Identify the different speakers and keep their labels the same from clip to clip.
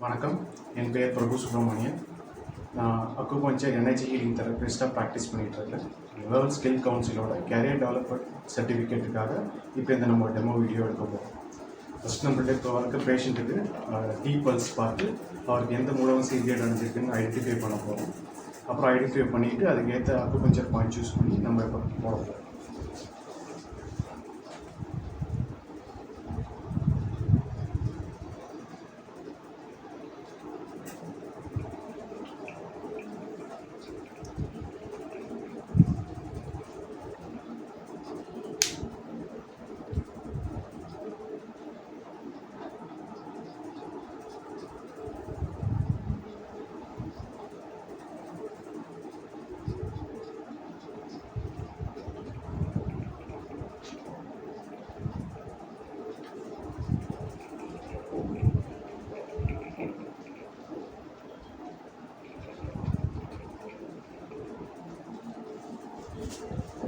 Speaker 1: வணக்கம். என் பெயர் பிரபு சுப்ரமணியன். நான் அக்குபஞ்சர் எனர்ஜி ஹீலிங் தெரபிஸ்ட்டாக ப்ராக்டிஸ் பண்ணிகிட்ருக்கேன். வேர்ல்ட் ஸ்கில் கவுன்சிலோட கேரியர் டெவலப்மெண்ட் சர்டிஃபிகேட்டுக்காக இப்போ இந்த நம்ம டெமோ வீடியோ எடுக்க போகிறோம். ஃபஸ்ட் நம்மள்ட்ட இப்போ இருக்க பேஷண்ட்டுக்கு டீப் பல்ஸ் பார்த்து அவருக்கு எந்த மூலம் சீரியட் அடைஞ்சிருக்குன்னு ஐடென்டிஃபை பண்ண போகிறோம். அப்புறம் ஐடென்டிஃபை பண்ணிவிட்டு அதுக்கேற்ற அக்குபஞ்சர் பாயிண்ட் சூஸ் பண்ணி நம்ம இப்போ போட போகிறோம்.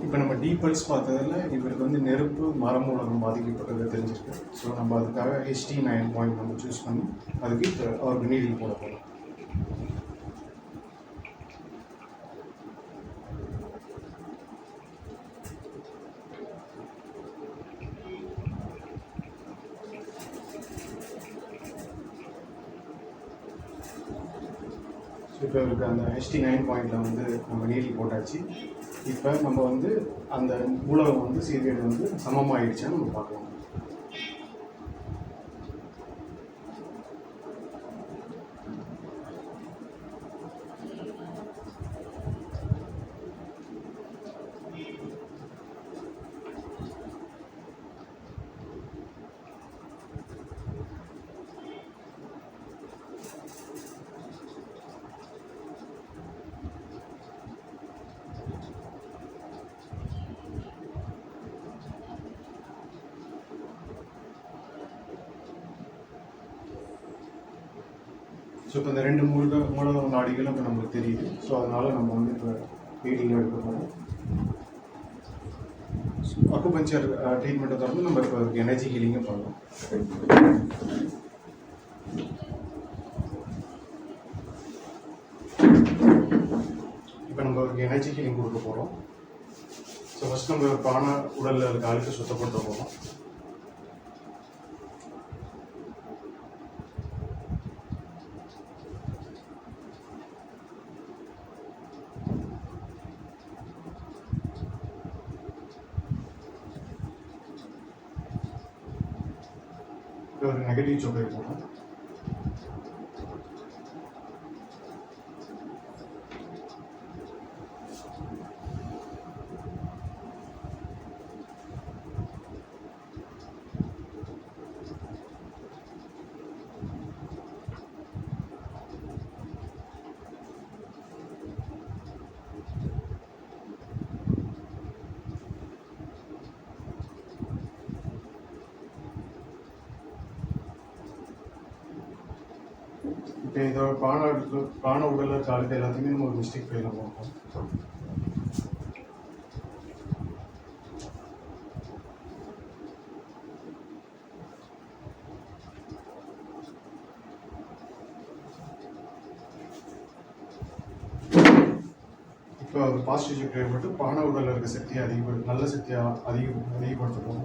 Speaker 1: இப்போ நம்ம டீப் பல்ஸ் பார்த்ததில் இவருக்கு வந்து நெருப்பு மரம் மூலம் பாதிக்கப்பட்டது தெரிஞ்சிருக்கு. ஸோ நம்ம அதுக்காக HT9 பாயிண்ட் நம்ம சூஸ் பண்ணி அதுக்கு அவருக்கு நீடில் போட போகிறோம். ஸோ இப்போ இவருக்கு அந்த HT9 பாயிண்டில் வந்து நம்ம நீடில் போட்டாச்சு. இப்போ நம்ம வந்து அந்த மூலம் வந்து சீரியட் வந்து சமமாகிடுச்சான்னு நம்ம பார்க்கலாம். ஸோ இப்போ இந்த ரெண்டு மூல நாடிகளும் இப்போ நம்மளுக்கு தெரியுது. ஸோ அதனால் நம்ம வந்து இப்போ ரீடிங் எடுக்க போகிறோம். அக்குபஞ்சர் ட்ரீட்மெண்ட்டை தொடர்ந்து நம்ம இப்போ எனர்ஜி ஹீலிங்கை பண்ணலாம். இப்போ நம்ம அவருக்கு எனர்ஜி ஹீலிங் கொடுக்க போகிறோம். ஸோ ஃபஸ்ட் நம்ம பானை உடலில் இருக்க அழுக்கு சுத்தப்படுத்த போகிறோம். ஒரு நெகட்டிவ் சொல் போகணும். இப்போ இதோட பானை உடலில் இருக்க அழுக்கு எல்லாத்தையுமே நம்ம ஒரு மிஸ்டேக் ஃபெயிலில் போகிறோம். இப்போ ஒரு பாசிட்டிவ் சக்தி ஏற்பட்டு பானை உடலில் இருக்க சக்தியை நல்ல சக்தியாக அதிகப்படுத்துவோம்.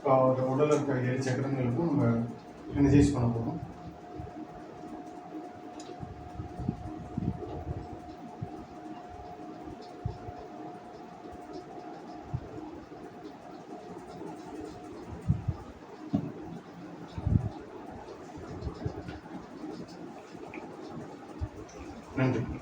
Speaker 1: இப்போ அவர் உடலில் இருக்க 7 சக்கரங்களுக்கும் நம்ம எனர்ஜைஸ் பண்ண போகிறோம். நன்றி.